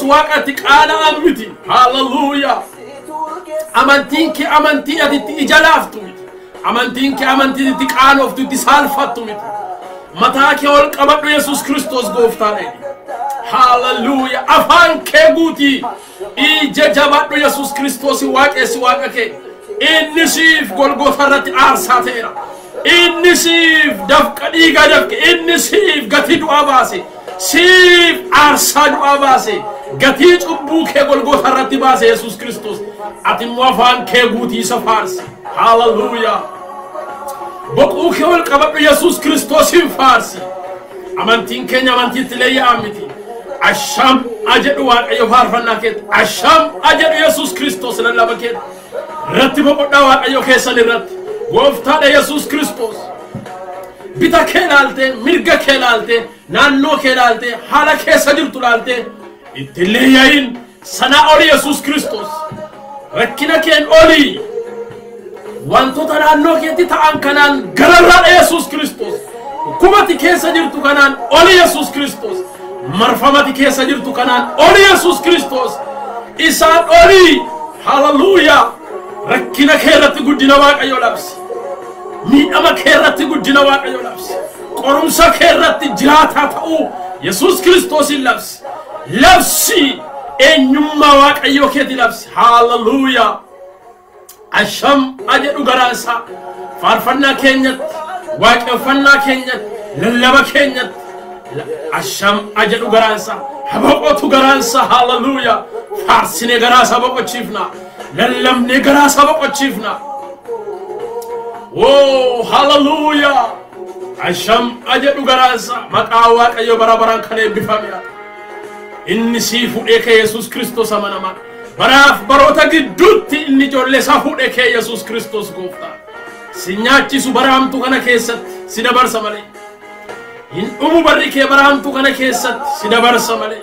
waqati qala amiti hallelujah amantinki amanti ati ijalaftu amantinki amanti ati qanoftu disalfattu miti mataki ol qabadhu Jesus Christos goftane hallelujah afan ke guti ije jabadhu Jesus Christos waqesi waqake innisif golgotha ratti arsatera innisif dafqadi gadafke innisif gati du'a base sif arsa du'a base gati cubbu ke golgotha ratti base Jesus Christos ati afan ke guti safarsi hallelujah boqu ke ol qabadhu Jesus Christos farsi amantin kenya amanti tileya amiti asham ajadu waqayo farfannaket asham ajadu Jesus Christos lalabaket ratti boqodda waqayo kesan ratti gofta de Jesus Christos bita kelalte mirga kelalte nanno kelalte hala kesa jirtu lalte itleyayin sana ol Jesus Christos rakkina ken oli wanto tananno kenti ta'an kanan gararra Jesus Christos kumati kesa jirtu kanan oli Jesus Christos marfamati kesa jirtu kanan oli Jesus Christos isan oli hallelujah rakkina kerati guddina waqayo labsi miidhama kerati guddina waqayo labsi qorumsa kerati jirata ta'u Jesus Christos labsi enyumma waqayo keti labsi hallelujah asham ajadu garansa farfanna kenyat waqafanna kenyat lallaba kenyat asham ajadu garansa habaqotu garansa hallelujah farsine garansa boqochifna lallamne garansa boqochifna oh hallelujah asham ajadu garansa maqawa qayo barabaran kane bifamiya inni sifu eke Jesus Christos amanama baraf barota giddutti inni jolle safude ke Jesus Christos gofta sinyachi su baramtu kana kesat sidabarsa male in umu barri ke baramtu kana kesat sidabarsa male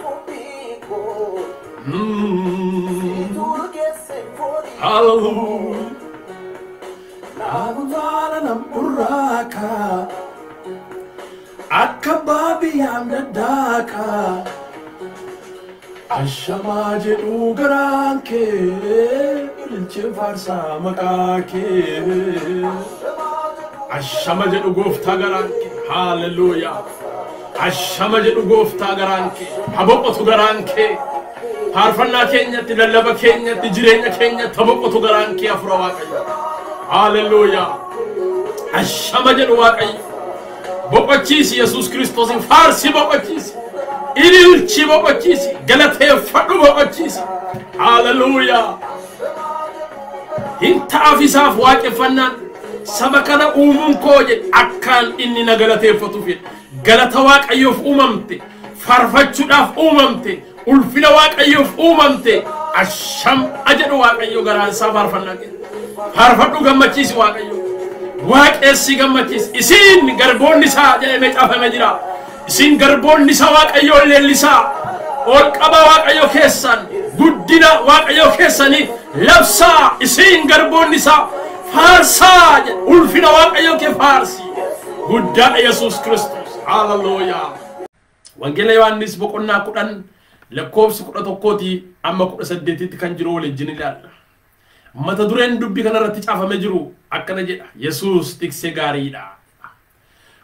hallelujah Nagwala nampuraka akababi amdadaka ashamaje ugaranke ilche farsa makake ashamaje ugofta garanke hallelujah ashamaje ugofta garanke haboqotu garanke harfanna kenya tilallaba kenya tijirenya kenya taboqotu garanke afra waqayo hallelujah ashamaje waqayo boqochisi Jesus Christos in farsi boqochisi ilchi boqochisi galate fadu boqochisi hallelujah inta afisaf waqefanna sabakana umun koje akkan inni nagalate fatu fi galata waqayo umamte farfachu daf umamte ulfina waqayo umamte asham ajadu waqayo garan safar fannake farfadu gammachisi waqayo waqesi gammachisi isin garbonni sa jale me tafa majira isin garbonni sa waqayo lelisa ol qaba waqayo kessan guddina waqayo kessani labsa isin garbonni sa farsa ulfina waqayo ke farsi gudda Jesus Christos hallelujah wangela Yohannis boqonna kudan lakobs kuda tokkoti amma kuda saddeetitti kan jiro wal jinilal mata duren dubbi kana ratti caafame jiru akkana jedha Jesus tikse gaariidha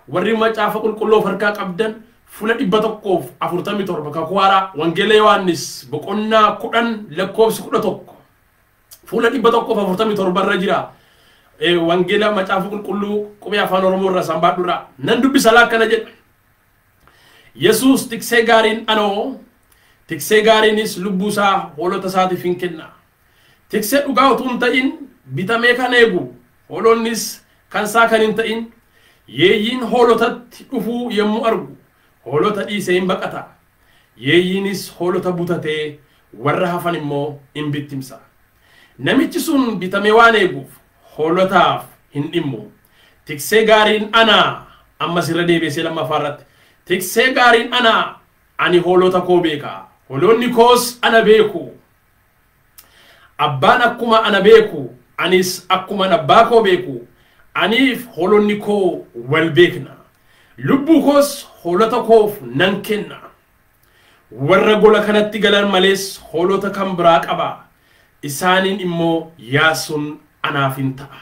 warri ma caafa qulqullo farka qabdan fula 147 ka kuwara wangela Yohannis boqonna kudan lakobs kuda tokko fula 147 barra jira wangela ma caafa qulqullu qube afaan oromo irra sambadura nan dubbi sala kana jedha Jesus tikse gaarin ano tikse gaarinis lubbusa holota saati finkenna tikse dhugaa utun ta'in bitame kan eegu holonis kan saa kan hin ta'in yeeyin holotatti dhufu yemmu argu holota dhiise hin baqata yeeyinis holota butate warra hafan immoo hin bittimsa namichi sun bitame waan eeguuf holotaaf hin dhimmu tikse gaarin ana amma sirra deebisee lammafaarratti tikse gaarin ana ani holota ko beeka holonni koos ana beeku abbaan akkuma ana beeku anis akkuma abbaa ko beeku anif holonni ko wal beekna lubbu koos holota koof nan kenna warra gola kanatti galan malees hoolota kan biraa qaba. Isaanin immoo yaasuun anaaf hin ta'a.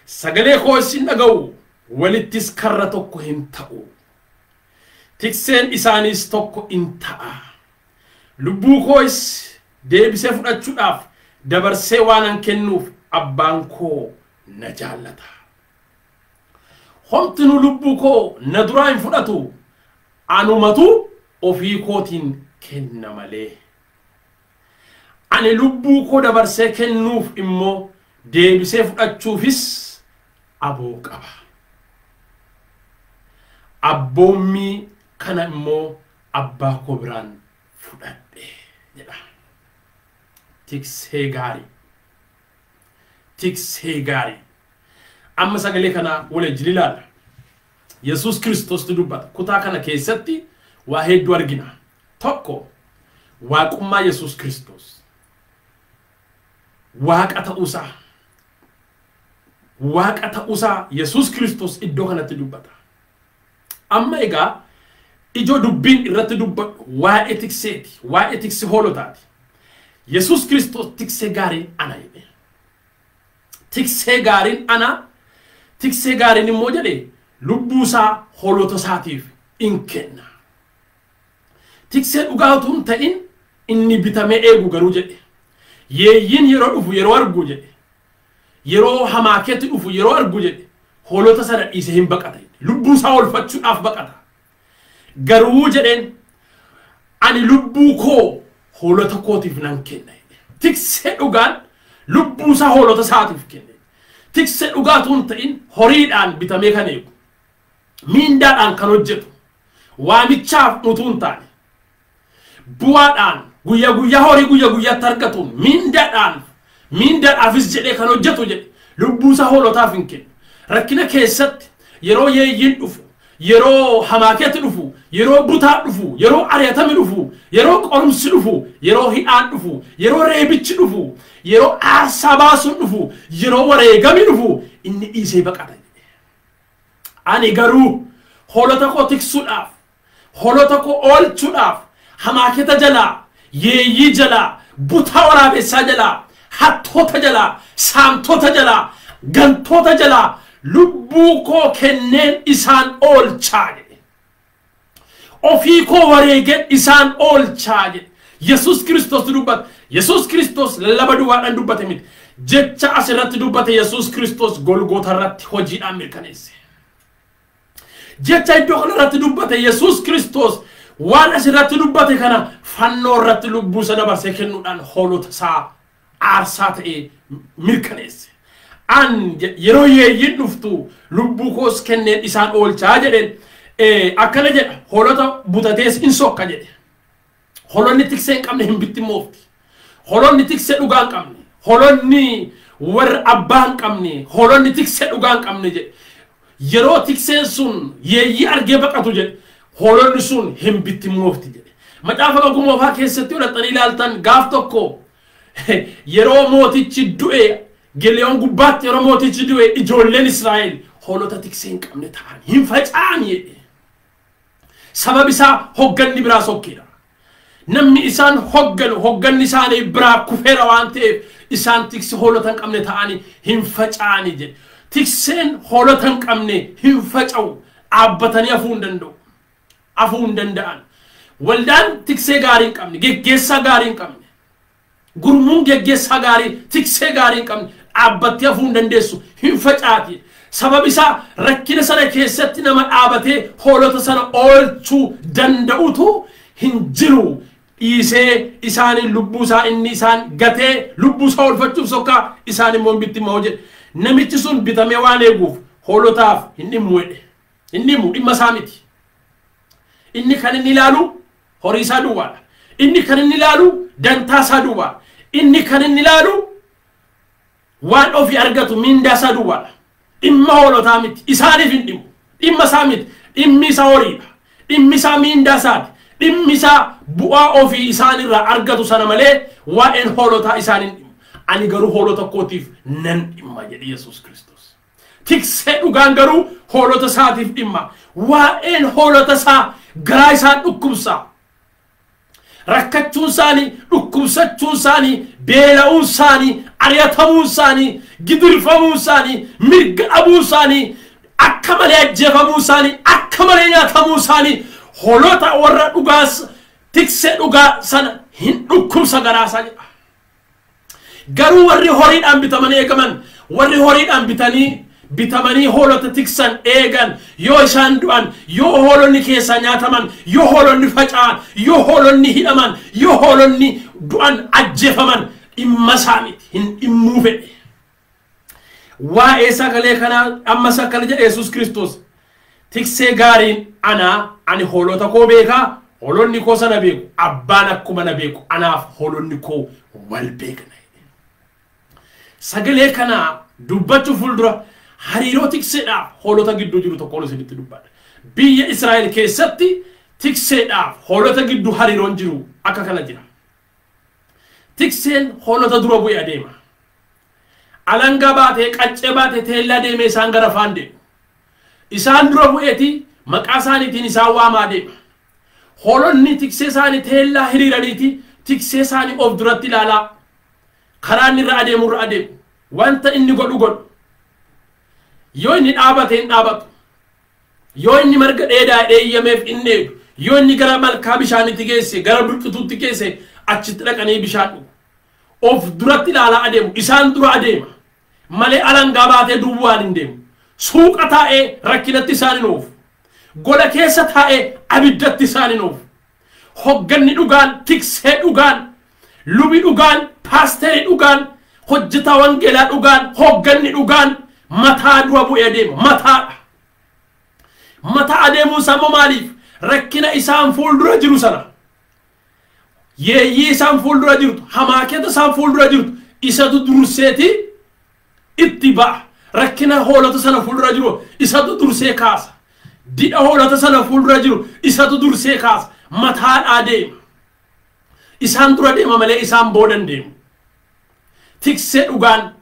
Sagalee koo isin dhaga'u walittis karra tokko hin ta'u. Tikseen isaanis tokko hin ta'a. Lubbuu koos deebisee fudhachuudhaaf dabarsee waanan kennuuf abbaan koo na jaallata. Homtinu lubbuu koo na duraa hin fudhatu. Anumatu ofii kootiin kenna malee. Ani lubbuu koo dabarsee kennuuf immoo deebisee fudhachuufis aboo qaba. Abboommii kana immoo abbaa koo biraan fudhadhe jedha. Tiksee gaarii. Tiksee gaarii. Amma sagalee kana waliin ilaalla. Yesus Kristos dubbata. Kutaa kana keessatti waa hedduu argina. Tokko waaqummaa Yesus Kristos. Waaqa ta'uusaa. Waaqa ta'uusaa Yesus Kristos iddoo kanatti dubbata. Amma egaa ijoo dubbiin irratti dubbatu waa'ee tikseeti. Waa'ee tiksee hoolotaati. Yesus Kristos tiksee gaariin ana jedhe. Tiksee gaariin ana. Tiksee gaariin immoo jedhe lubbuusaa hoolota isaatiif in kenna. Tiksee dhugaatu hin ta'in inni bitamee eegu garuu jedhe. Yeeyyiin yeroo dhufu yeroo argu jedhe. Yeroo hamaakeetti dhufu yeroo argu jedhe. Hoolota sana dhiisee hin baqata. Lubbuusaa oolfachuudhaaf baqata. Garuu jedheen ani lubbuu koo hoolota kootiif nan kenna. Tiksee dhugaan lubbuusaa hoolota isaatiif kenna. Tiksee dhugaatu hin ta'in horiidhaan bitamee kan eegu. Miindaadhaan kan hojjetu. Waamichaaf utuu hin taane. Bu'aadhaan guyyaa guyyaa horii guyyaa guyyaatti argatuun miindaadhaafis jedhee kan hojjetu jedhe lubbuusaa hoolotaaf hin kennu. Rakkina keessatti yeroo yeeyyiin dhufu, yeroo hamaakeetti dhufu, yeroo butaa dhufu, yeroo ari'atami dhufu, yeroo qorumsi dhufu, yeroo hidhaan dhufu, yeroo reebichi dhufu, yeroo aarsaa baasuun dhufu, yeroo wareegami dhufu inni dhiisee baqata. Ani garuu hoolota koo tiksuudhaaf, hoolota koo oolchuudhaaf, hamaaketa jalaa, yeeyyii jalaa, butaa waraabessaa jalaa, hattoota jalaa, saamtota jalaa, gantoota jalaa lubbuu koo kenneen isaan oolchaa jedhe. Ofii koo wareegeen isaan oolchaa jedhe. Yesus Kristos dubbate. Yesus Kristos laba duwwaadhaan dubbate miti. Jecha asirratti dubbate Yesus Kristos Golgoota irratti hojiidhaan mirkaneesse. Jecha iddoo kanarratti dubbate Yesus Kristos waan asirratti dubbate kana fannoo irratti lubbuu isa dabarsee kennuudhaan hoolota isaa aarsaa ta'ee mirkaneesse. An yeroo yeeyyiin dhuftu lubbuu koos kenneen isaan oolchaa jedheen akkana jedha hoolota butatees in sokka jedhe. Hoolonni tiksee hin qabne hin bittimmoofti. Hoolonni tiksee dhugaa hin qabne. Hoolonni warra abbaa hin qabne. Hoolonni tiksee dhugaa hin qabne jedhe. Yeroo tikseen sun yeeyyii argee baqatu jedhe hoolonni sun hin bittimmoofti jedhe. Macaafa Ogumoofaa keessatti fudhatanii ilaaltan gaaf tokko yeroo mootichi du'e Gileon gubbaatti yeroo mootichi du'e ijoolleen Israa'el hoolota tiksee hin qabne ta'an hin faca'an jedhe. Sabab isaa hogganni biraa sokkeedha. Namni isaan hogganni isaanii biraa kufeera waan ta'eef isaan tiksee hoolota hin qabne ta'anii hin faca'ani jedhe. Tikseen hoolota hin qabne hin faca'u dhaabbatanii hafuu hin danda'u. Hafuu hin danda'an. Waldaan tiksee gaarii hin qabne, geggeessaa gaarii hin qabne. Gurmuun geggeessaa gaarii, tiksee gaarii hin qabne dhaabbattee hafuu hin dandeessu hin facaati. Sabab isaa rakkina sana keessatti nama dhaabatee hoolota sana oolchuu danda'utu hin jiru. Dhiisee isaaniin lubbuu isaa inni isaan gatee lubbuu isaa oolfachuuf sokkaa isaan immoo bittimmoo jedhe. Namichi sun bitamee waan eeguuf hoolotaaf hin dhimmu jedhe. Hin dhimmu dhimma isaa miti. Inni kan inni ilaalu horii isaa duwwaadha. Inni kan inni ilaalu dantaa isaa duwwaadha. Inni kan inni ilaalu waan ofii argatu mindaa isaa duwwaadha. Dhimma hoolotaa miti. Isaaniif hin dhimmu. Dhimma isaa miti. Dhimmi isaa horiidha. Dhimmi isaa mindaa isaati. Dhimmi isaa bu'aa ofii isaanirraa argatu sana malee waa'een hoolotaa isaanin dhimmu. Ani garuu hoolota kootiif nan dhimma jedhe Yesus Kristos. Tiksee dhugaan garuu hoolota isaatiif dhimma. Waa'een hoolota isaa garaa isaan dhukkubsa rakkachuun isaanii dhukkubsachuun isaanii beela'uun isaanii ari'atamuun isaanii gidirfamuun isaanii mirga dhabuun isaanii akka malee ajjeefamuu isaanii akka malee nyaatamuu isaanii holota warra dhugaas tiksee dhugaa sana hin dhukkubsa garaa isaanii garuu warri horiidhaan bitamanii eegaman warri horiidhaan bitamanii holota tiksan eegan yoo isaan du'an yoo holonni keessa nyaataman yoo holonni faca'an yoo holonni hidhaman yoo holonni du'an ajjeefaman dhimma isaaniiti hin dhimmuu fedhe waa'ee sagalee kana ammas akkana jedhe Yesuus Kiristoos tiksee gaariin ani holota koo beekaa holonni koo sana beeku abbaan akkuma na beeku anaaf holonni koo wal beekna sagalee kana dubbachuu fuuldura hariiroo tikseedhaaf holota gidduu jiru tokko isinitti dubbadha biyya Israa'el keessatti tikseedhaaf holota gidduu hariiroon jiru akka kana jira tikseen holota dura bu'ee adeema alanga baatee qaccee baatee teellaa deemee isaan gara faan deemu isaan dura bu'eeti maqaa isaaniitiin isaan waamaa deema holonni tiksee isaanii teellaa hiriiraniiti tiksee isaanii of duratti ilaalaa karaan irra adeemu wanta inni godhu yoo inni dhaabate hin dhaabatu yoo inni marga dheedaa dheeyyameef inni dheedu yoo inni gara malkaa bishaanitti geesse gara burqituutti geesse achitti dhaqanii bishaan dhugu of duratti ilaalaa adeemu isaan dura adeema malee alangaa baatee duwwaan hin deemu suuqa taa'ee rakkinatti isaan hin oofu gola keessa taa'ee abiddatti isaan hin oofu hogganni dhugaan tiksee dhugaan lubi dhugaan paasteri dhugaan hojjetaa wangeelaa dhugaan hogganni dhugaan mataa dura bu'ee adeema mataa adeemuu isaa maaliif rakkina isaan fuuldura jiru sana yeeyyii isaan fuuldura jirtu hamaaketa isaan fuuldura jirtu isatu durseeti itti ba'a rakkina hoolota sana fuuldura jiru isatu dursee kaasa didha hoolota sana fuuldura jiru isatu dursee kaasa mataa adeema isaan dura deema malee isaan boodan deemu tiksee dhugaan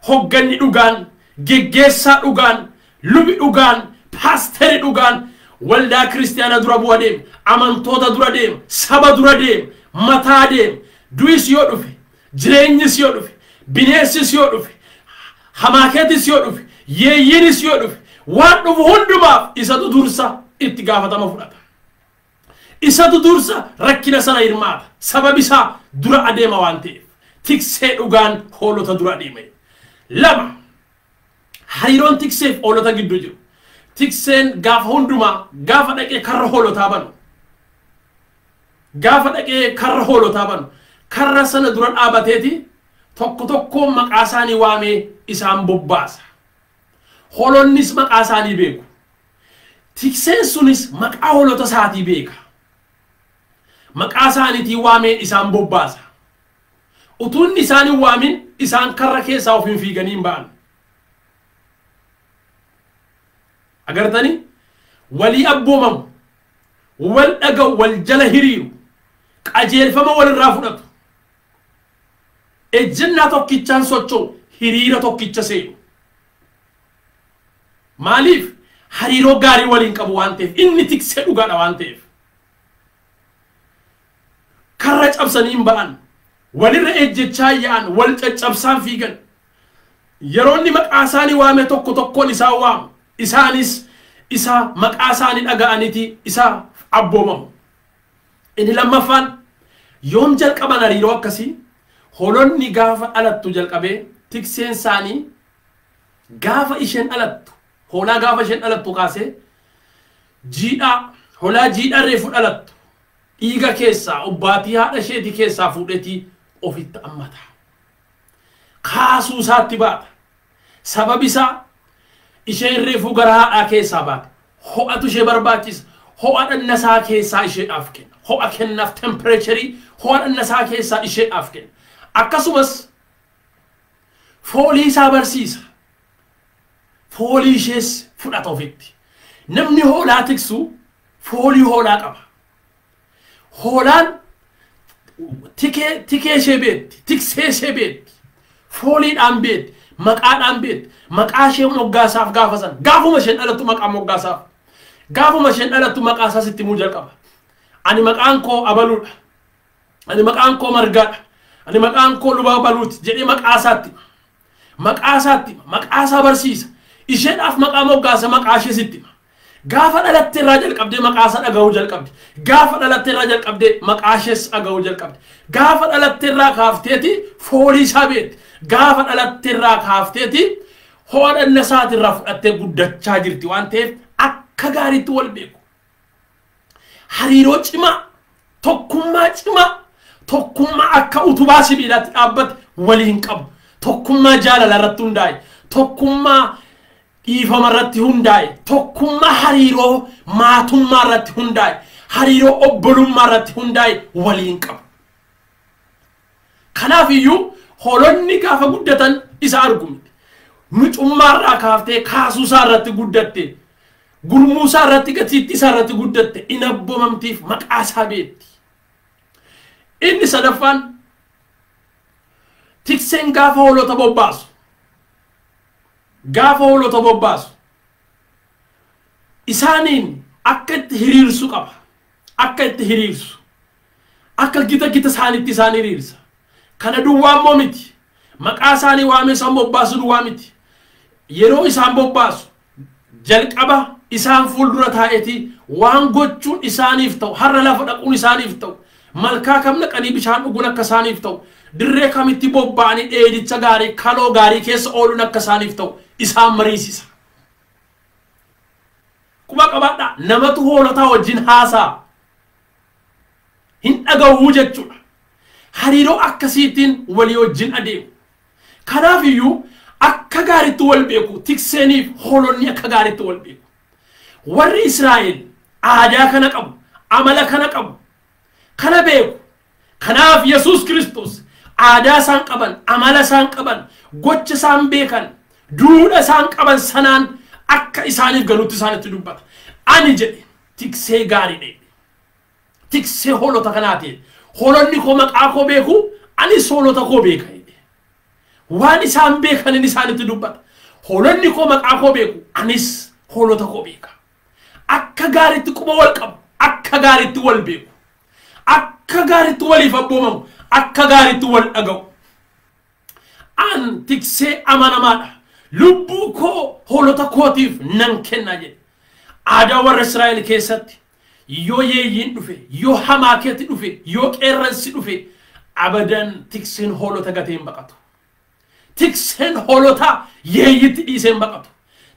hogganni dhugaan geggeessaa dhugaan lubi dhugaan paasteri dhugaan waldaa kiristiyaana dura bu'a deema amantoota dura deema saba dura deema mataa deema du'is yoo dhufe jireenyis yoo dhufe bineensis yoo dhufe hamaaketis yoo dhufe yeeyyinis yoo dhufe waan dhufu hundumaaf isatu dursa itti gaafatama fudhata isatu dursa rakkina sana hirmaata sabab isaa dura adeema waan ta'eef tiksee dhugaan hoolota dura adeema lama hariiroon tikseef hoolota gidduu jiru tikseen gaafa hundumaa gaafa dhaqee karra hoolotaa banu karra sana dura dhaabateeti tokko maqaa isaanii waamee isaan bobbaasa hoolonnis maqaa isaanii beeku tikseen sunis maqaa hoolota isaatii beeka maqaa isaaniitii waamee isaan bobbaasa utuun isaanii waamin isaan karra keessaa of hin fiiganiin ba'an agartani walii abboomamu wal dhaga'u wal jala hiriiru qajeelfama walirraa fudhatu ejjennaa tokkichaan socho'u hiriira tokkicha seenu maaliif hariiroo gaarii waliin qabu waan ta'eef inni tiksee dhugaadha waan ta'eef karra cabsaniin ba'an walirra ejjechaa yaa'an wal caccabsaan fiigan yeroonni maqaa isaanii waame tokkoon isaan waamu isaanis isa maqaa isaanii dhaga'aniiti isa abboomamu inni lammaffaan yoom jalqaban hariiroo akkasii hoolonni gaafa dhalattu jalqabee tikseen isaanii gaafa isheen dhalattu hoolaa gaafa isheen dhalattu kaasee hoolaa jiidhaa reefu dhalattu dhiiga keessaa obbaatii haadha isheetii keessaa fuudhetii ofitti ammata kaasuu isaatti baata sababi isaa isheen reefu gara haadhaa keessaa baate ho'atu ishee barbaachisa ho'a dhannasaa keessaa isheedhaaf kenna ho'a kennaaf tempereecharii ho'a dhannasaa keessaa isheedhaaf kenna akkasumas foolii isaa barsiisa foolii ishees fudhata ofitti namni hoolaa tiksu foolii hoolaa qaba hoolaan tikee ishee beetti tiksee ishee beetti fooliidhaan beetti maqaadhaan beetti maqaa ishee moggaasaaf gaafa san gaafuma isheen dhalattu maqaa moggaasaaf Gaafa masheen dhalatu maqaa isaa sitti muu jalqaba. Ani maqaan koo Abaluudha. Ani maqaan koo Margaadha. Ani maqaan koo Lubaa Baluuti jedhee maqaa isaatti. Maqaa isaatti maqaa isaa barsiisa. Isheedhaaf maqaa moggaasa maqaa ishee sitti. Gaafa dhalattee irraa jalqabdee maqaa isaa dhaga'uu jalqabde. Gaafa dhalattee irraa jalqabdee maqaa ishees dhaga'uu jalqabde. Gaafa dhalattee irraa kaafteeti foolii isaa beekte. Gaafa dhalattee irraa kaafteeti hoodhanna isaati irraa fudhattee guddachaa jirti waan ta'eef akka gaariitti wal beeku. Hariiroo cimaa, tokkummaa cimaa, tokkummaa akka utubaa sibiilaatti dhaabbate waliin qabu. Tokkummaa jaalala irratti hundaa'e, tokkummaa dhiifama irratti hundaa'e, tokkummaa hariiroo maatummaa irratti hundaa'e, hariiroo obbolummaa irratti hundaa'e waliin qabu. Kanaaf iyyuu hoolonni gaafa guddatan isa argu. Mucummaa irraa kaaftee kaasuu isaa irratti guddatte, gurmuu isaa irratti gatiittii isaa irratti guddatte, in abboomamtiif maqaa isaa beekti. Inni sadaffaan tikseen gaafa hoolota bobbaasu. Gaafa hoolota bobbaasu isaaniin akka itti hiriirsu qaba. Akka itti hiriirsu. Akka gita isaanitti isaan hiriirsa. Kana duwwaa immoo miti. Maqaa isaanii waamee isaan bobbaasu duwwaa miti. Yeroo isaan bobbaasu jalqaba isaan fuuldura taa'eeti waan gochuun isaaniif ta'u, har'a lafa dhaquun isaaniif ta'u, malkaa kam naqanii bishaan dhuguun akka isaaniif ta'u, dirree kamitti bobba'anii dheedicha gaarii, kaloo gaarii keessa ooluun akka isaaniif ta'u isaan mariisisa. Quba qabaadha namatu hoolotaa wajjin haasaa. Hin dhaga'uu jechuudha. Hariiroo akkasiitiin walii wajjin adeemu. Kanaaf iyyuu akka gaariitti wal beeku, tikseeniif hoolonni akka gaariitti wal beeku. Warri Israa'el aadaa kana qabu, amala kana qabu, kana beeku. Kanaaf Yesuus Kiristoos aadaa isaan qaban, amala isaan qaban, gocha isaan beekan, duudhaa isaan qaban sanaan akka isaaniif galuutti isaanitti dubbata. Ani jedhe tiksee gaariidha. Tiksee hoolota kanaati. Hoolonni koo maqaa koo beeku, anis hoolota koo beeka. Waan isaan beekan inni isaanitti dubbata. Hoolonni koo maqaa koo beeku, anis hoolota koo beeka. Akka gaariitti quba wal qabu, akka gaariitti wal beeku, akka gaariitti waliif abboomamu, akka gaariitti wal dhaga'u. An tiksee amanamaadha. Lubbuu koo hoolota kootiif nan kenna jedhe. Aadaa warra Israa'el keessatti yoo yeeyyiin dhufe, yoo hamaakeetti dhufe, yoo qeerransi dhufe abadan tikseen hoolota gateen baqatu. Tikseen hoolota yeeyyitti dhiiseen baqatu.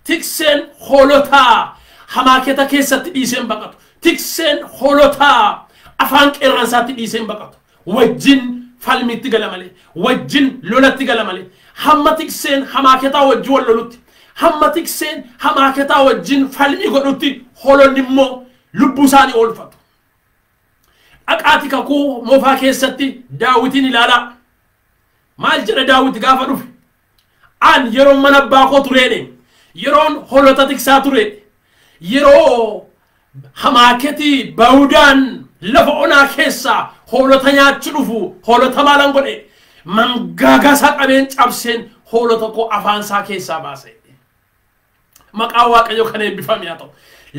Tikseen hoolota hamaaketa keessatti dhiiseen baqatu. Tikseen hoolota afaan qeerransaatti dhiiseen baqatu. Wajjin falmitti gala malee, wajjin lolatti gala malee. Hamma tikseen hamaaketaa wajjin wal lolutti, hamma tikseen hamaaketaa wajjin falmi godhutti hoolonni immoo lubbuu isaanii oolfatu. Dhaqaati kakuu moofaa keessatti Daawitiin ilaalaa. Maal jedha Daawit gaafa dhufe? An yeroo mana abbaa koo tureedhe, yeroon hoolota tiksaa ture, yeroo hamaaketi Baawudaan lafa onaa keessaa hoolota nyaachuu dhufu, hoolota maalan godhe? Mangaagaa isaa qabeen cabseen hoolota koo afaan isaa keessaa baase. Maqaa Waaqayyo kan eebbifame haa ta'u.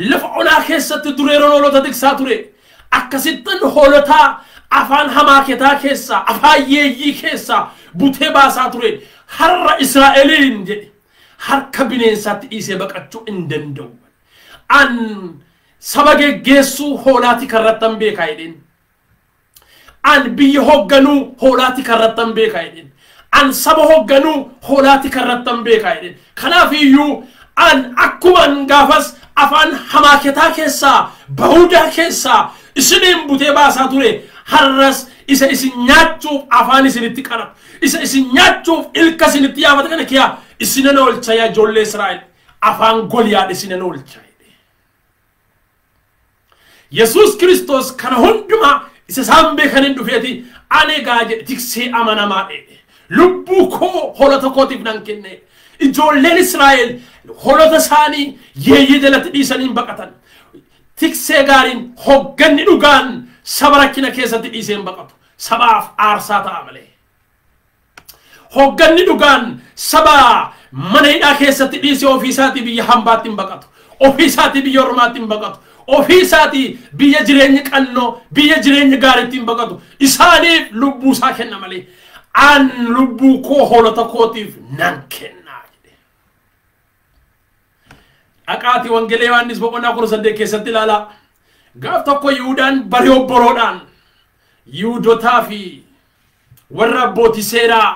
Lafa onaa keessatti ture yeroon hoolota tiksaa ture. Akkasittan hoolota afaan hamaaketaa keessaa, afaan yeeyyii keessaa butee baasaa ture. Har'a Israa'eliin jedhe harka bineensaatti dhiisee baqachuu hin danda'u. An saba geggeessuu hoolaati karrattan beekaa jedheen. An biyya hoogganuu hoolaati karrattan beekaa jedheen. An saba hoogganuu hoolaati karrattan beekaa jedheen. Kanaaf iyyuu an akkuman gaafas afaan hamaaketaa keessaa, Baawudaa keessaa isiniin butee baasaa ture. Har'as isa isin nyaachuuf afaan isinitti qaratu, isa isin nyaachuuf ilka isinitti yaafate kana kiyaa isinan oolcha yaa ijoollee Israa'el. Afaan Goliyaad isinan oolcha. Yesuus Kiristoos kana hundumaa isa isaan beekaniin dhufeeti ani gaaje tiksee amanamaa dheedhe. Lubbuu koo hoolota kootiif nan kenne. Ijoolleen Israa'el hoolota isaanii yeeyyii jalatti dhiisaniin baqatan. Tiksee gaariin hoogganni dhugaan saba rakkina keessatti dhiiseen baqatu. Sabaaf aarsaa ta'a malee. Hoogganni dhugaan saba mana hidhaa keessatti dhiisee ofiisaatii biyya hambaatti hin baqatu. ofiisaati biyya ormaatti hin baqatu ofiisaati biyya jireenya qannoo biyya jireenya gaariitti hin baqatu isaaniif lubbuu isaa kenna malee an lubbuu koo hoolota kootiif nan kenna jedhe dhaqaati wangeela Yohaannis boqonnaa 18 keessatti ilaala gaaf tokko Yihuudaan barii obboroodhaan Yihuudotaa fi warra abbootii seeraa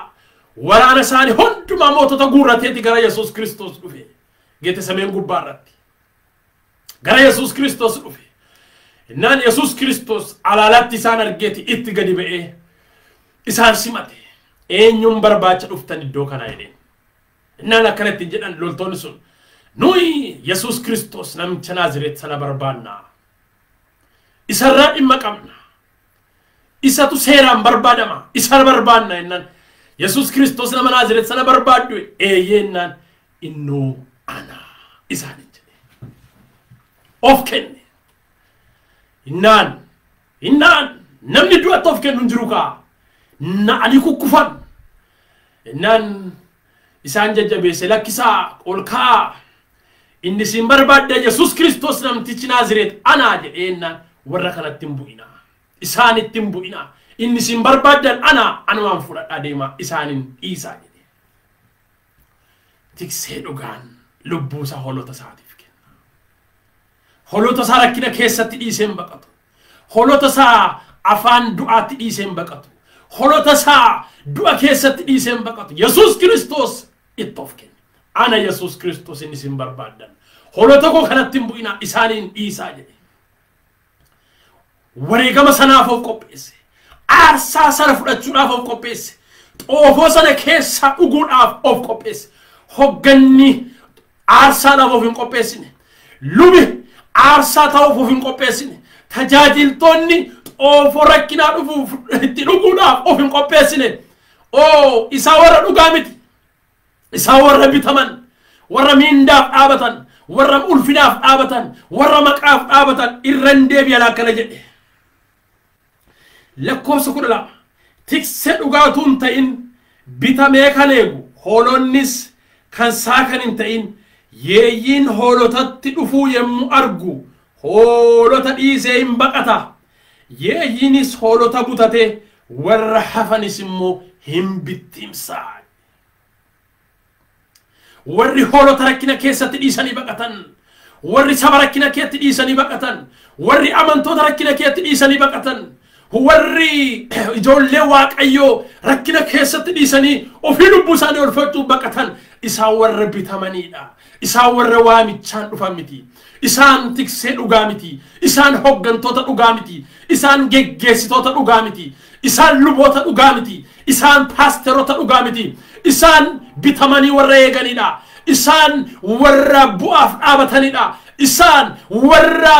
waraana isaanii hundumaa mootota guurrateeti gara Yesuus Kiristoos dhufe Geetsemeen gubbaarratti gara Yesuus Kiristoos dhufe innaan Yesuus Kiristoos alaalatti isaan argeeti itti gadi ba'ee isaan simate eenyuun barbaacha dhuftan iddoo kanaa jedheen innaan akkanatti jedhan loltoonni sun nuyi Yesuus Kiristoos namicha Naazireet sana barbaannaa isarraa dhimma qabna isatu seeraan barbaadama isa barbaanna innaan Yesuus Kiristoos nama Naazireet sana barbaaddu eeyyennaan innoo ana isaan jedhe of kenne innaan namni du'atti of kennu hin jiru kaa na ani kukkufan innaan isaan jajjabeesse lakkisaa ol kaa inni sin barbaadda Yesuus Kiristoos namtichi Naazireet ana jedheennaan warra kanatti hin bu'inaa isaanitti hin bu'inaa inni sin barbaaddan anumaan fudhadhaa deema isaanin dhiisaa jedhe tiksee dhugaan lubbuu isaa hoolota isaatiif kenna hoolota isaa rakkina keessatti dhiiseen baqatu hoolota isaa afaan du'aatti dhiiseen baqatu hoolota isaa du'a keessatti dhiiseen baqatu Yesuus Kiristoos itti of kenna ana Yesuus Kiristoos inni sin barbaaddan hoolota koo kanatti hin bu'inaa isaanin dhiisaa jedhe wareegama sanaaf of qopheesse aarsaa sana fudhachuudhaaf of qopheesse xoofoo sana keessa dhuguudhaaf of qopheesse hogganni aarsaadhaaf of hin qopheessine lubi aarsaa ta'uuf of hin qopheessine tajaajiltoonni xoofoo rakkinaa dhufuuf itti dhuguudhaaf of hin qopheessine isaa warra dhugaa miti isaa warra bitaman warra miindaaf dhaabatan warra ulfinaaf dhaabatan warra maqaaf dhaabatan irran deebi'an akkana jedhe lakkoofsa 12 tiksee dhugaatuun ta'in bitamee kan eegu hoolonnis kan saakan hin ta'in yeeyyiin hoolotatti dhufuu yemmuu argu hoolota dhiisee hin baqata yeeyyiinis hoolota butatee warra hafanis immoo hin bittimsaa warri hoolota rakkina keessatti dhiisanii baqatan warri saba rakkina keessatti dhiisanii baqatan warri amantoota rakkina keessatti dhiisanii baqatan warri ijoollee waaqayyoo rakkina keessatti dhiisanii ofii lubbuu isaanii olfachuuf baqatan isaan warra bitamaniidha isaan warra waamichaan dhufan miti isaan tiksee dhugaa miti isaan hoggantoota dhugaa miti isaan geggeessitoota dhugaa miti isaan luboota dhugaa miti isaan paasteroota dhugaa miti isaan bitamanii warra eeganidha isaan warra bu'aaf dhaabatanidha isaan warra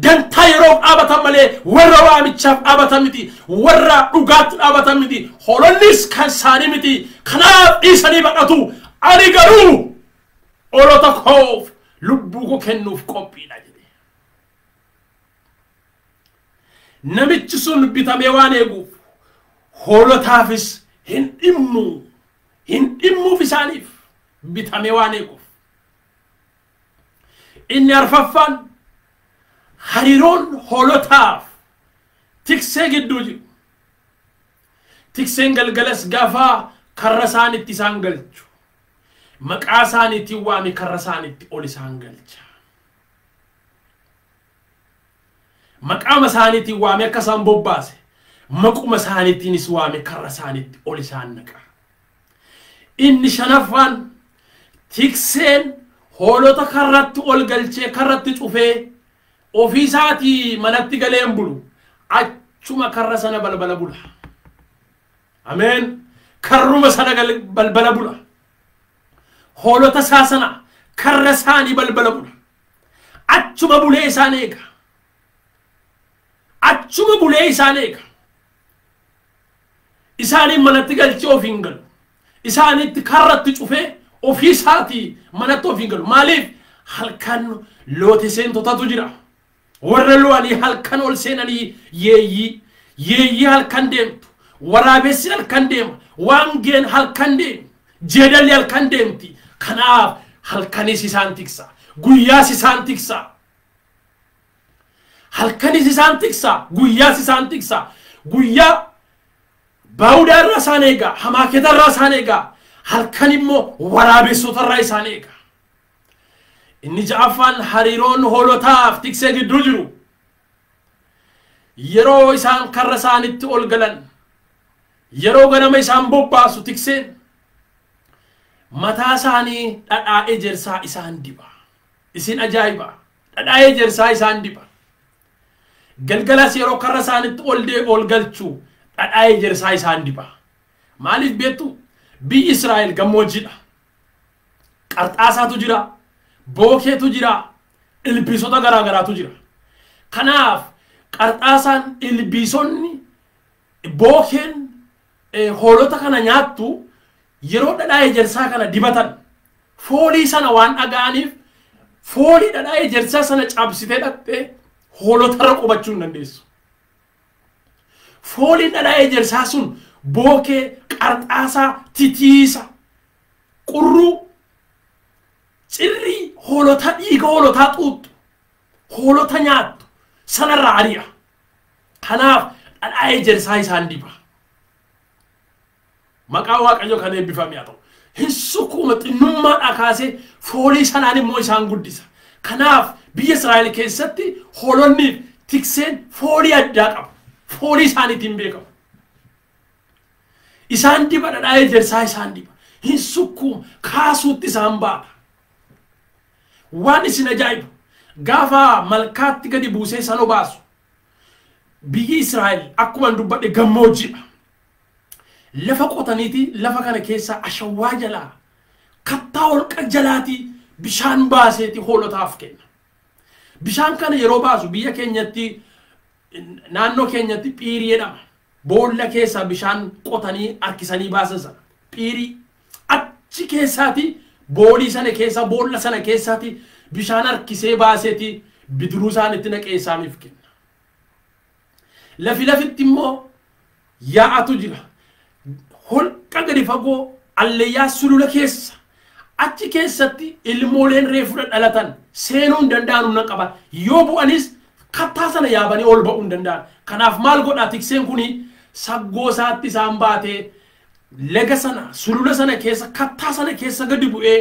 dantaa yeroo dhaabatan malee warra waamichaaf dhaabatan miti warra dhugaatti dhaabatan miti hoolonnis kan isaanii miti kanaaf dhiisanii baqatu ani garuu hoolota koof lubbuu koo kennuuf qophiidha jedhe namichi sun bitamee waan eeguuf hoolotaafis hin dhimmuuf isaaniif bitamee waan eeguuf inni arfaffaan hariiroon hoolotaaf tiksee gidduu jiru tikseen galgalas gaafaa karra isaanitti isaan galchu maqaa isaaniitiin waame karra isaanitti ol isaan galcha maqaama isaaniitiin waame akka isaan bobbaase maquma isaaniitiinis waame karra isaanitti ol isaan naqa inni shanaffaan tikseen hoolota karratti ol galchee karratti cufee ofiisaatii manatti galeen bulu achuma karra sana balbala bula ameen karruma sana balbala bula hoolota sana karra isaanii balbala bula achuma bulee isaan eega achuma bulee isaan eega isaanii manatti galchee ofiin galu isaanitti karratti cufee ofiisaatii manatti ofiin galu maaliif halkan loote seentotatu jira warra lo'anii halkan ol seenanii yeeyyii halkan deemtu waraabessi halkan deema waangeen halkan deemu jeedalli halkan deemti kanaaf halkanis isaan tiksa guyyaas isaan tiksa. Halkanis isaan tiksa, guyyaas isaan tiksa. Guyyaa baawudaa irraa isaan eega, hamaaketa irraa isaan eega, halkan immoo waraabessota irraa isaan eega. Inni ja'affaan hariiroon hoolotaaf tiksee gidduu jiru. Yeroo isaan karra isaanitti ol galan, yeroo ganama isaan bobbaasu tikseen mataa isaanii dhadhaa ejersaa isaan diba. Isin ajaa'iba! Dhadhaa ejersaa isaan diba. Galgalas yeroo karra isaanitti ol galchu dhadhaa ejersaa isaan diba. Maaliif beektu? Biyyi Israa'el gammoojjiidha. Qarxaasaatu jira, bookeetu jira, ilbiisota garaagaraatu jira. Kanaaf qarxaasaan, ilbiisonni, bookeen hoolota kana nyaattu yeroo dhadhaa ejersaa kana dibatan foolii sana waan dhaga'aniif foolii dhadhaa ejersaa sana cabsitee dhaqxee hoolotarra qubachuu hin dandeessu. Fooliin dhadhaa ejersaa sun bookee, qarxaasaa, titiisa, qurruu, cirrii hoolota, dhiiga hoolotaa xuuttu, hoolota nyaattu sanarraa ari'a. Kanaaf dhadhaa ejersaa isaan diba. Maqaa Waaqayyoo kan eebbifame haa ta'u. Hin sukkuuma xinnummaadhaa kaasee foolii sanaan immoo isaan guddisa. Kanaaf biyya Israa'el keessatti hoolonni tikseen foolii addaa qabu. Foolii isaaniitiin beekamu. Isaan diba, dhadhaa ejersaa isaan diba. Hin sukkuuma kaasuutti isaan baata. Waan isin ajaa'ibu gaafa malkaatti gadi buusee isaan obaasu biyyi Israa'el akkuma dubbadhe gammoojjiidha. Lafa qotaniiti, lafa kana keessa ashawaa jalaa, kattaa holqa jalaati bishaan baaseeti hoolotaaf kenna. Bishaan kana yeroo baasu biyya keenyatti, naannoo keenyatti phiirii jedhama. Boolla keessaa bishaan qotanii harkisanii baasan sana. Phiirii achi keessaati, boolii sana keessa, boolla sana keessaati bishaan harkisee baaseeti bidiruu isaanitti naqee isaaniif kenna. Lafitti immoo yaa'atu jira. Holqa gadi fagoo alleeyyaa sulula keessa achi keessatti ilmooleen reefuu dhalatan seenuu hin danda'an humna qaban. Yoo bu'anis kattaa sana yaabanii ol ba'uu hin danda'an. Kanaaf maal godhaa tikseen kuni saggoo isaatti isaan baatee laga sana, sulula sana keessa, kattaa sana keessa gadi bu'ee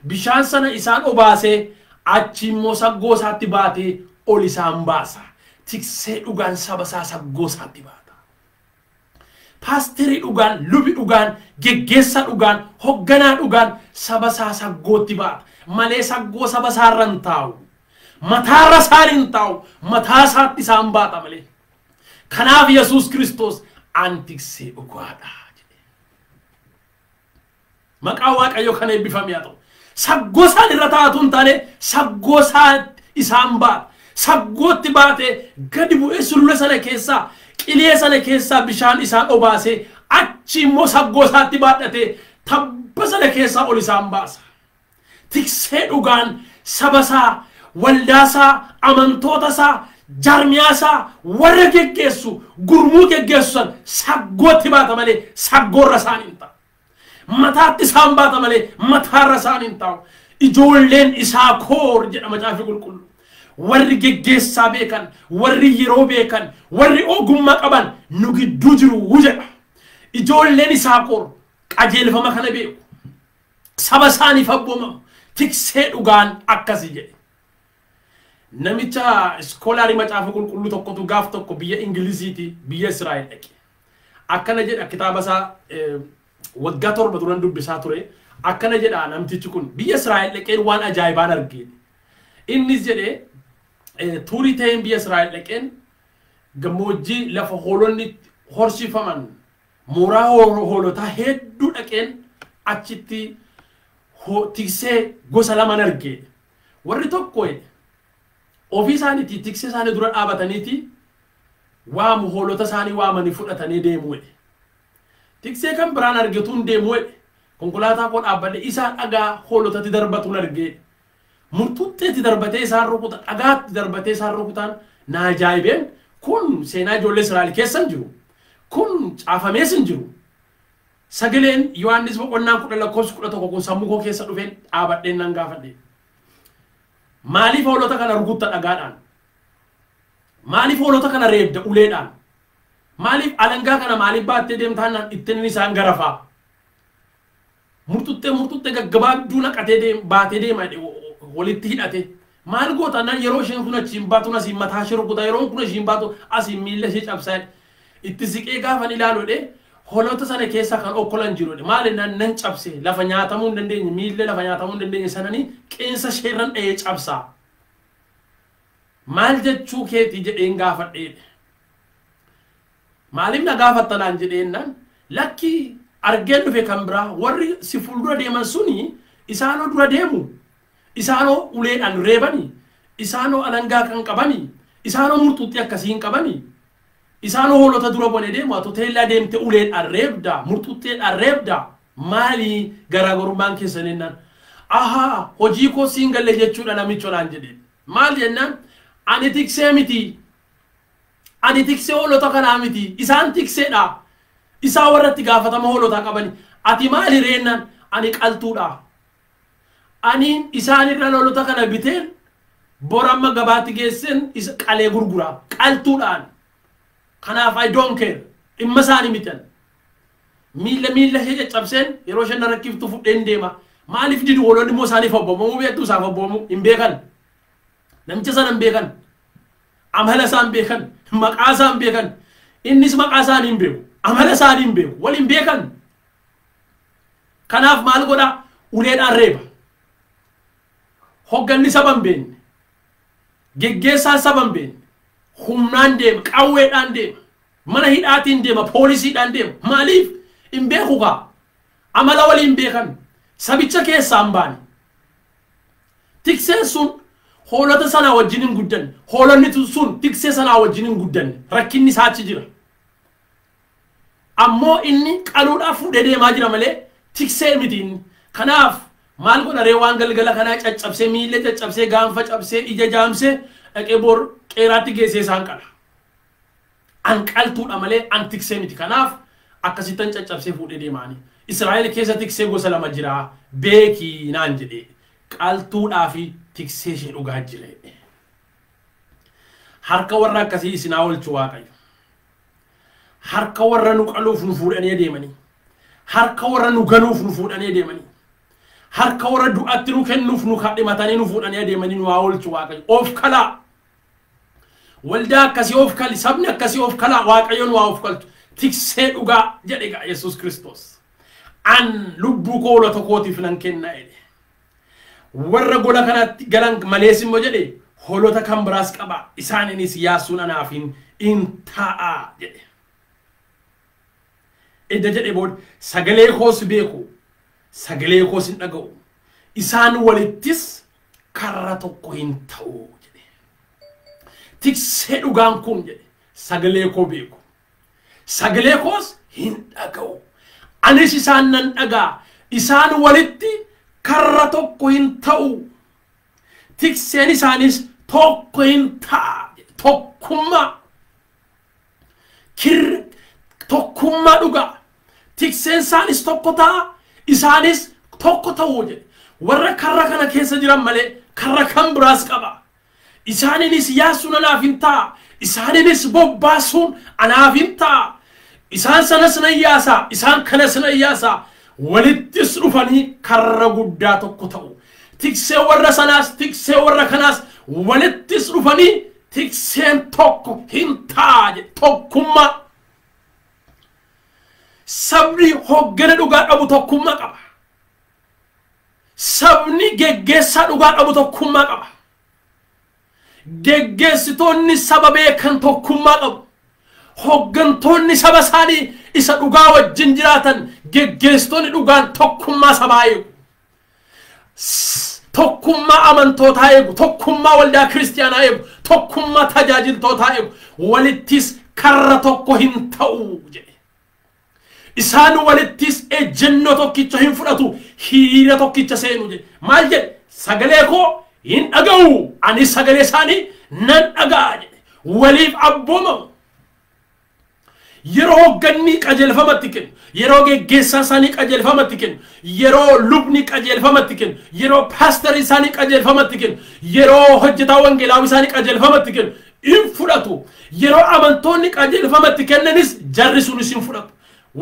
bishaan sana isaan obaasee achi immoo saggoo isaatti baatee ol isaan baasa. Tiksee dhugaan saba isaa saggoo isaatti baata. Paasterii dhugaan, lubi dhugaan, geggeessa dhugaan, hogganaa dhugaan saba isaa saggootti baata. Malee saggoo saba isaarra hin taa'u. Mataarra isaan hin taa'u. Mataa isaatti isaan baata malee. Kanaaf Yesuus Kiristoos an tiksee dhugaadha jedhe. Maqaa Waaqayyoo kan eebbifame haa ta'u. Saggoo isaan irra taa'atu hin taane saggoo isaan baata. Saggootti baatee gadi bu'ee sulula sana keessaa qilee sana keessaa bishaan isaan obaasee achi immoo saggoo isaatti baadhatee tabba sana keessaa ol isaan baasa. Tiksee dhugaan saba isaa, waldaa isaa, amantoota isaa, jaarmiyaa isaa warra geggeessu, gurmuu geggeessu san saggootti baata malee saggoorra isaan hin ta'u. Mataatti isaan baata malee mataarra isaan hin ta'u. Ijoolleen Yisaakor jedha Macaafa Qulqulluu. Warri geggeessaa beekan, warri yeroo beekan, warri ogummaa qaban nu gidduu jiru jedha. Ijoolleen Yisaakor qajeelfama kana beeku. Saba isaaniif abboomamu. Tiksee dhugaan akkasii jedhe. Namicha iskoolaarii Macaafa Qulqulluu tokkotu gaaf tokko biyya Ingiliziiti, biyya Israa'el dhaqe. Akkana jedha kitaaba isaa waggaa 7 duran dubbisaa ture. Akkana jedha namtichi kun biyya Israa'el dhaqeen waan ajaa'ibaan argee. Innis jedhee tuurii ta'een biyya Israa'el dhaqeen gammoojjii lafa hoolonni horsifaman mooraa hoolotaa hedduu dhaqeen achitti tiksee gosa laman argee. Warri tokko ofii isaaniitii tiksee isaanii dura dhaabataniiti waamu hoolota isaanii waamanii fudhatanii deemuu. Tiksee kan biraan argatuun deemuu. Konkolaataa koo dhaabbadhe isaan dhagaa hoolotatti darbatuun argee. Murtuutteetti darbatee isaan rukuta, dhagaatti darbatee isaan rukutaan na ajaa'ibeen kun seenaa ijoollee Israa'el keessa hin jiru. Kun caafamees hin jiru. Sagaleen Yohaannis boqonnaa 10:11 kun sammuu koo keessa dhufeen dhaabadheen nan gaafadhe. maaliif hoolota kana rukutta dhagaadhaan maaliif hoolota kana reebda uleedhaan maaliif alangaa kana maaliif baattee deemtaan ittiin isaan garafaa murtutte gaggabaabduu naqatee baatee deema walitti hidhate maal goota nan yeroo isheen kun achiin baatu asiin mataa ishee rukuta yeroo kun achiin baatu asiin miilla ishee cabsaa itti siqee gaafan ilaaluudhe hoolota sana keessa kan okkolan jiruudha maali nan cabse lafa nyaatamuu hin dandeenye miilla lafa nyaatamuu hin dandeenye sananii qeensa sheerran dha'ee cabsaa maal jechuu keetii jedheen gaafadheedhe maaliif na gaafattanaan jedheennan lakki argeen dhufe kan biraa warri si fuuldura deeman suni isaanoo dura deemu isaanoo uleedhaan reebani isaanoo alangaa kan qabani isaanoo murtuutti akkasiin qabani isaanoo hoolota dura bonee deemu atu teellaa deemte uleedhaan reebda murtuutteedhaan reebda maali garaagarummaan keessaniinnan ahaa hojii koo siin galle jechuudha namichoodhaan jedheen maal jennaan ani tiksee miti ani tiksee hoolota kanaa miti isaan tikseedha isaa warratti gaafatama hoolota qabani ati maali reennan ani qaltuudha ani isaan irra hoolota kana biteen boramma gabaatti geessen qalee gurgura qaltuudhaan kanaaf I don't care imma isaanii mitan miilla ishee caccabseen yeroo isheen rakkiftu fudheen deema maaliif didu hoolonni immoo isaaniif obboomuu beektu isaaf obboomuu hin beekan namicha sana hin beekan amala isaa hin beekan maqaa isaa hin beekan innis maqaa isaa hin beeku amala isaa hin beeku wal hin beekan kanaaf maal godha uleedhaan reeba hogganni saba hin beekne geggeessaan saba hin beekne humnaan deema qawweedhaan deema mana hidhaatiin deema poolisiidhaan deema maaliif hin beeku kaa amala waliin beekan sabicha keessaa hin baane tikseen sun hoolota sanaa wajjin hin guddanne hoolonni sun tiksee sanaa wajjin hin guddanne rakkinni isaa achi jira ammoo inni qaluudhaaf fuudhee deemaa jira malee tiksee miti inni kanaaf maal godha ree waan galgala kanaa caccabsee miilla caccabsee gaanfa cabsee ija jaamsee dhaqee bor qeeraatti geessee isaan qala an qaltuudha malee an tiksee miti kanaaf akkasittan caccabsee fuudhee deemaani Israa'el keessa tiksee gosa lama jira beekii naan jedhee qaltuudhaa fi tiksee ishee dhugaa jira harka warra akkasii isinaa oolchu waaqayyo harka warra nu qaluuf nu fuudhanii deemanii harka warra nu ganuuf nu fuudhanii deemanii harka warra du'atti nu kennuuf nu kadhimatanii nu fuudhanii deemanii nu oolchu waaqayyo of kalaa waldaa akkasii of kali sabni akkasii of kalaa waaqayyo nu of kalchu tiksee dhugaa jedhe gaa Yesuus Kiristoos an lubbuu koo hoolota kootiif nan kenna jedhe warra gola kanatti galan malees immoo jedhe hoolota kan biraas qaba isaaniinis yaasuun anaaf hin ta'a jedhe edda jedhe bood sagalee koos beeku sagalee koos hin dhaga'u isaan walittis karra tokko hin ta'u jedhe tiksee dhugaan kun jedhe sagalee koo beeku sagalee koos hin dhaga'u anis isaan nan dhagaa isaan walitti karra tokko hin ta'u tikseen isaanis tokko hin ta'a tokkummaa tokkummaa dhugaa tikseen isaanis tokko ta'a isaanis tokko ta'u jedhe warra karra kana keessa jiran malee karra kan biraas qaba isaaniinis yaasuun anaaf hin ta'a isaaniinis bobbaasuun anaaf hin ta'a isaan sanas nan yaasa isaan kanas nan yaasa walittis dhufanii karra guddaa tokko ta'u tiksee warra sanaas tiksee warra kanaas walittis dhufanii tikseen tokko hin ta'a jedhe tokkummaa sabni hoggana dhugaa qabu tokkummaa qaba sabni geggeessaa dhugaa qabu tokkummaa qaba geggeessitoonni saba beekan tokkummaa qabu hoggantoonni saba isaanii isa dhugaa wajjin jiraatan geggeessitoonni dhugaan tokkummaa sabaa eegu tokkummaa amantootaa eegu tokkummaa waldaa kiristiyaanaa eegu tokkummaa tajaajiltootaa eegu walittis karra tokko hin ta'u jedhe isaan walittis ejjennoo tokkicha hin fudhatu hiriira tokkicha seenu jedhe maal jedhe sagalee koo hin dhaga'u ani sagalee isaanii nan dhaga'a jedhe waliif abboomamu yeroo ganni qajeelfamatti kennu yeroo geggeessaa isaanii qajeelfamatti kennu yeroo lubni qajeelfamatti kennu yeroo paasterii isaanii qajeelfamatti kennu yeroo hojjetaa wangeelaa isaanii qajeelfamatti kennu in fudhatu yeroo amantoonni qajeelfamatti kennanis jarri sunis in fudhatu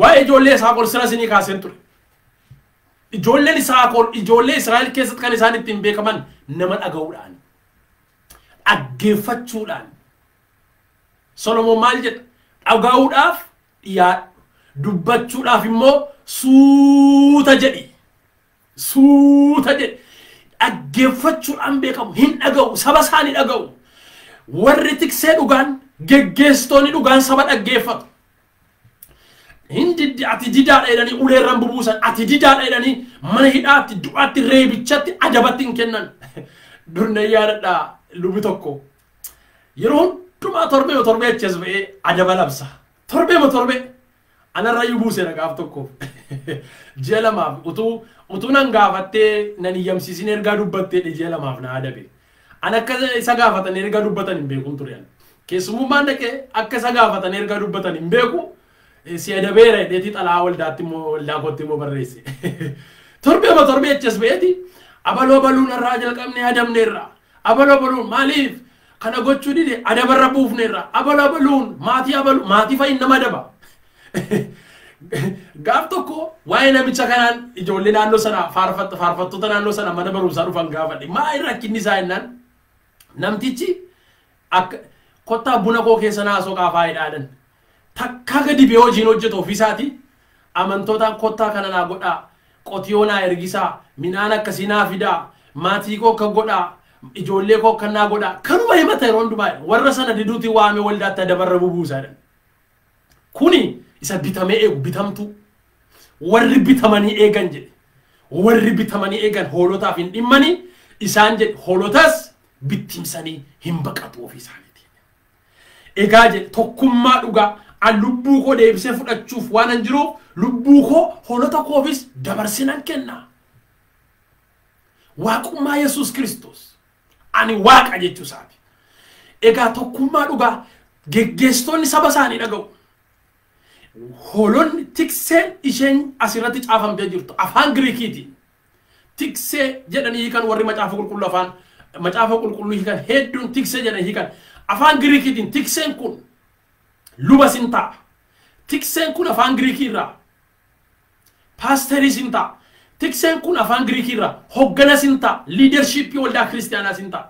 waa'ee ijoollee Yisaakor sira isinii kaaseen ture ijoolleen Yisaakor ijoollee Israa'el keessatti kan isaan ittiin beekaman nama dhaga'uudhaan dhaggeeffachuudhaan Solomoon maal jedha dhaga'uudhaaf dhiyaadhu dubbachuudhaaf immoo suuta jedhi dhaggeeffachuudhaan beekamu hin dhaga'u saba isaanii dhaga'u warri tiksee dhugaan geggeessitoonni dhugaan saba dhaggeeffatu hindi ati didaadha jedhanii uleerran bubuusan ati didaadha jedhanii mana hidhaatti du'aatti reebichatti adabatti hin kennan durne yaadadha lubi tokko yeroo hundumaa torbee aches ba'ee adaba labsa torbee anarra yubuuse nagaaf tokko ji'a lamaaf utuu nan gaafattee nan iyyamsiisin ergaa dubbattee ji'a lamaaf na adabe an akka isa gaafatan ergaa dubbatan hin beekun ture keessummaan dhaqee akka isa gaafatan ergaa dubbatan hin beeku si adabeera deetii xalaa waldaatti immoo waldaa kootti immoo barreesse torbee aches ba'eeti abaloo baluun irraa jalqabnee adabneerra abaloo baluun maaliif kana gochuu dide adabarra buufneerra abaloo baluun maatii fa'iin nama adaba gaaf tokko waa'ee namicha kanaan ijoollee naannoo sana faarfattoota naannoo sana mana barumsaa dhufan gaafadhe maa irra rakkinni isaa jennaan namtichi akka kottaa buna koo keessa naasoo qaafaa hidhaadhan takka gadi bee hojiin hojjetu ofiisaati amantoota kottaa kana naa godhaa qotiyoo naa ergisaa minaan akkasii naa fidaa maatii koo akka godhaa ijoollee koo akka naa godhaa kanuma himata yeroo hundumaa warra sana diduuti waame waldaatti adabarra bubuusaadhan kuni isa bitamee eegu bitamtu warri bitamanii eegan jedhe warri bitamanii eegan hoolotaaf hin dhimmanii isaan jedhe hoolotas bittimsanii hin baqatu ofiisaaniiti egaa jedhe tokkummaa dhugaa an lubbuu koo deebisee fudhachuuf waan an jiruuf lubbuu koo hoolota koofis dabarsinan kenna waaqummaa Yesuus Kiristoos ani waaqa jechuu isaati egaa tokkummaa dhugaa geggeessitoonni saba isaanii dhaga'u hoolonni tikseen isheen asirratti caafamtee jirtu afaan Giriikiitiin tiksee jedhanii hiikan warri macaafa qulqulluu hiikan hedduun tiksee jedhanii hiikan afaan Giriikiitiin tikseen kun luba sinta tikseen kun afaan Giriikiirraa paasterii sinta tikseen kun afaan Giriikiirraa hoggana sinta liidershipii waldaa kiristaanaa sinta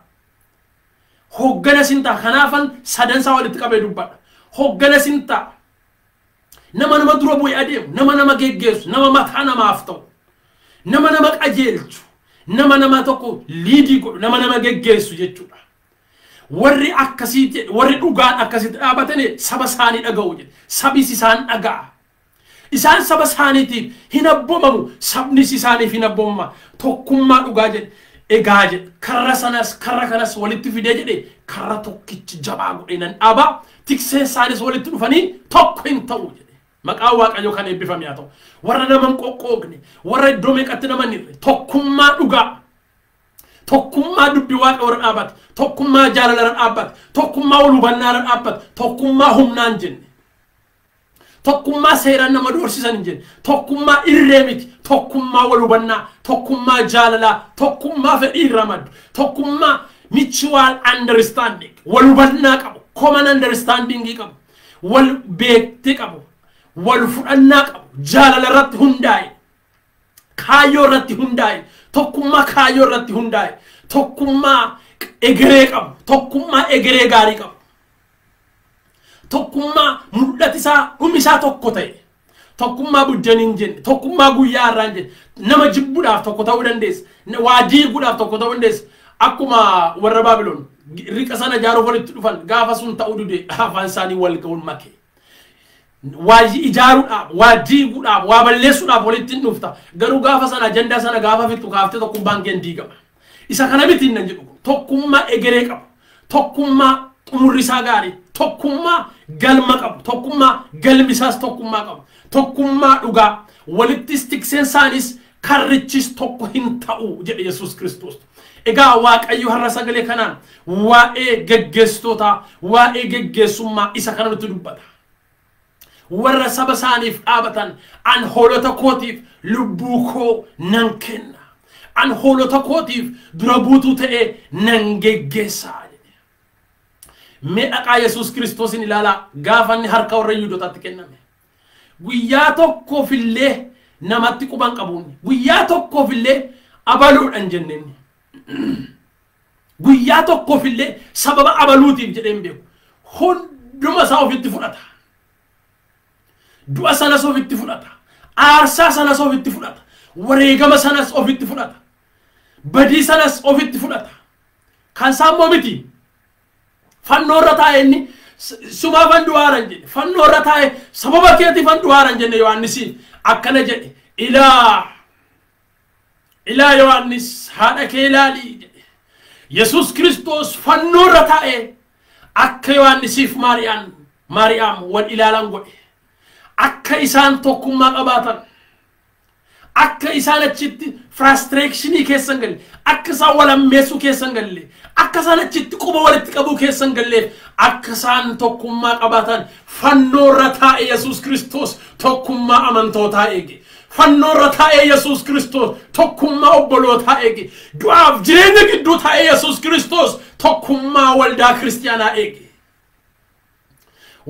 hoggana sinta kanaafan sadansaa walitti qabee dubbadha hoggana sinta nama dura bu'ee adeemu nama geggeessu nama mataa namaaf ta'u nama qajeelchu nama tokko liidii godhu nama geggeessu jechuudha warri akkasii warri dhugaan akkasitti dhaabatanii saba isaanii dhaga'u jedhe sabis isaan dhaga'a isaan saba isaaniitiif hin abboomamu sabnis isaaniif hin abboomama tokkummaa dhugaa jedhe egaa jedhe karra kanas walitti fidee jedhe karra tokkichi jabaa godhe nan dhaaba tikseen isaanis walitti dhufanii tokko hin ta'u jedhe maqaa waaqayyoo kan eebbifame haa ta'u warra naman qoqqoogne warra iddoo meeqatti naman irre tokkummaa dhugaa tokkummaa dubbii waaqa warra dhaabate tokkummaa jaalala dhaabate tokkummaa wal hubannaa dhaabate tokkummaa humnaan jenne tokkummaa seeraan nama doorsisan hin jenne tokkummaa irree miti tokkummaa wal hubannaa tokkummaa jaalalaa tokkummaa fedhii ramadu tokkummaa mutual understanding wal hubannaa qabu common understanding qabu wal beektii qabu wal fudhannaa qabu jaalala irratti hundaa'e kaayyoo irratti hundaa'e tokkummaa kaayyoo irratti hundaa'e tokkummaa egeree qabu tokkummaa egeree gaarii qabu tokkummaa mul'atisaa dhumisaa tokko ta'e tokkummaa buddeniin jenne tokkummaa guyyaa irraan jenne nama jibbuudhaaf tokko ta'uu dandeessa waa diiguudhaaf tokko ta'uu dandeessa akkuma warra Baabiloon riqa sana ijaaruuf walitti dhufan gaafa sun ta'uu dide afaan isaanii wal ga'uun make waa ijaaruudhaaf waa diiguudhaaf waa balleessuudhaaf walitti hin dhufta garuu gaafa sana ajandaa sana gaafa fixu kaaftee tokkummaan keen diigama isa kana miti nan jedhu tokkummaa egeree qabu tokkummaa xumurrisaa gaarii tokkummaa galma qabu tokkummaa galmisaas tokkummaa qabu tokkummaa dhugaa walitti tikseen isaanis karrichis tokko hin ta'u jedhe Yesuus Kiristoos egaa waaqayyo har'a sagalee kanaan waa'ee geggeessitoota waa'ee geggeessummaa isa kana nutti dubbata warra saba isaaniif dhaabatan an hoolota kootiif lubbuu koo nan kenna an hoolota kootiif dura buutuu ta'ee nan geggeessaa jedhe. Mee dhaqaa Yesuus Kiristoosin ilaalaa gaafa inni harka warra Yihuudootaatti kenname guyyaa tokkoofillee namatti quban qabuun guyyaa tokkoofillee abaluudhaan jenneen guyyaa tokkoofillee sababa abaluutiif jedheen beeku hunduma isaa ofitti fudhata. Du'a sanas ofitti fudhata aarsaa sanas ofitti fudhata wareegama sanas ofitti fudhata badii sanas ofitti fudhata kan saammoo miti fannoorra taa'e inni sumaa fandu'aaran jedhe fannoorra taa'e sababa keetii fandu'aaran jenne Yohaannisi akkana jedhe ilaa Yohaannis haadha kee ilaalii jedhe Yesuus Kiristoos fannoorra taa'e akka Yohaannisiif Maariyaam wal ilaalan godhe akka isaan tokkummaa qabaatan akka isaan achitti frustrationii keessan galle akka isaan walammeessuu keessan galle akka isaan achitti quba walitti qabuu keessan galle akka isaan tokkummaa qabaatan fannoorra taa'e Yesuus Kiristoos tokkummaa amantootaa eege fannoorra taa'e Yesuus Kiristoos tokkummaa obbolootaa eege du'aaf jireenya gidduu taa'e Yesuus Kiristoos tokkummaa waldaa kiristaanaa eege.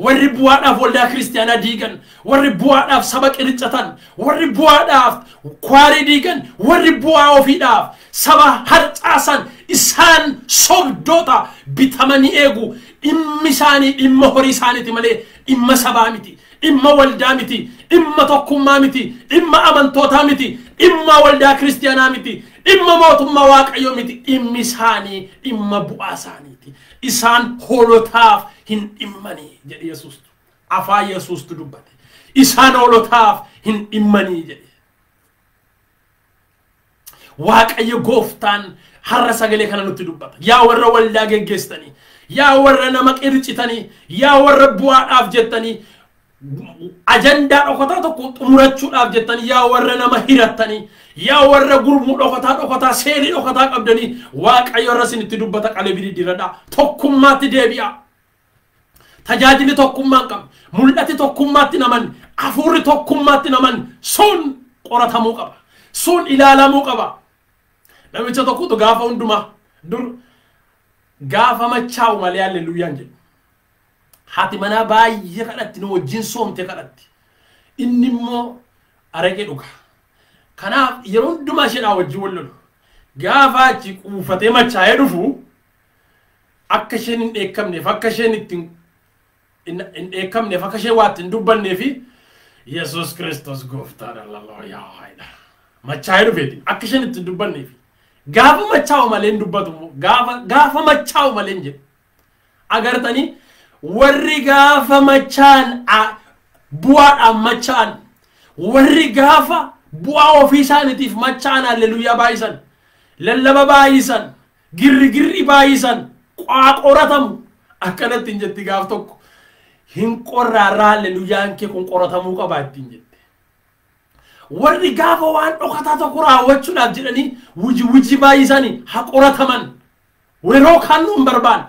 warri bu'aadhaaf waldaa kiristaanaa diigan warri bu'aadhaaf saba qiricatan warri bu'aadhaaf kwaarii diigan warri bu'aa ofiidhaaf saba harcaasan isaan sobdoota bitamanii eegu dhimmi isaanii dhimma horii isaaniiti malee dhimma sabaa miti dhimma waldaa miti dhimma tokkummaa miti dhimma amantootaa miti dhimma waldaa kiristaanaa miti dhimma mootummaa waaqayyoo miti dhimmi isaanii dhimma bu'aa isaaniiti isaan hoolotaaf hin dhimmanii jedhe Yesuus afaan Yesuus dubbate isaan hoolotaaf hin dhimmanii jedhe waaqayyo gooftaan har'a sagalee kana nutti dubbata yaa warra waldaa geggeessitanii yaa warra nama qircitanii yaa warra bu'aadhaaf jettanii ajandaa dhokataa tokko xumurachuudhaaf jettanii yaa warra nama hirattanii yaa warra gurmuu dhokataa seelii dhokataa qabdanii waaqayyo irra isinitti dubbata qalbii diradhaa tokkummaatti deebi'a. Tajaajili tokkummaan qaba mul'ati tokkummaatti naman afuurri tokkummaatti naman sun qoratamuu qaba sun ilaalamuu qaba. Namicha tokkotu gaafa hundumaa dur gaafa machaa'u malee hallelujaan jedhu haati manaa baay'ee kadhatti nu wajjin soomte kadhatti inni immoo araqee dhuga kanaaf yeroo hundumaa ishee wajjin wal lolu gaafa achi quufatee machaa'ee dhufu akka isheen hin dheekkamneef akka isheen ittiin in ekamne fakashe wat ndubbanne fi Yesus Kristus gooftaadha hallelujah machaayu fedi akkishen itti dubbanne fi gaafa machaaw malen dubbatu gaafa machaaw malen je agartani warri gaafa machaan bu'aadha machaan warri gaafa bu'aa ofiisaaniitiif machaan hallelujah baayisan lallaba baayisan girri baayisan qoratam akkanatti injetti gaaf tokko hin qorraara hallelujah ke kun qoratamu qabaatti injette warri gaafa waan dhokataa tokko raawwachuudhaaf jedhanii wuji baayisanii ha qorataman weroo kannuun barbaan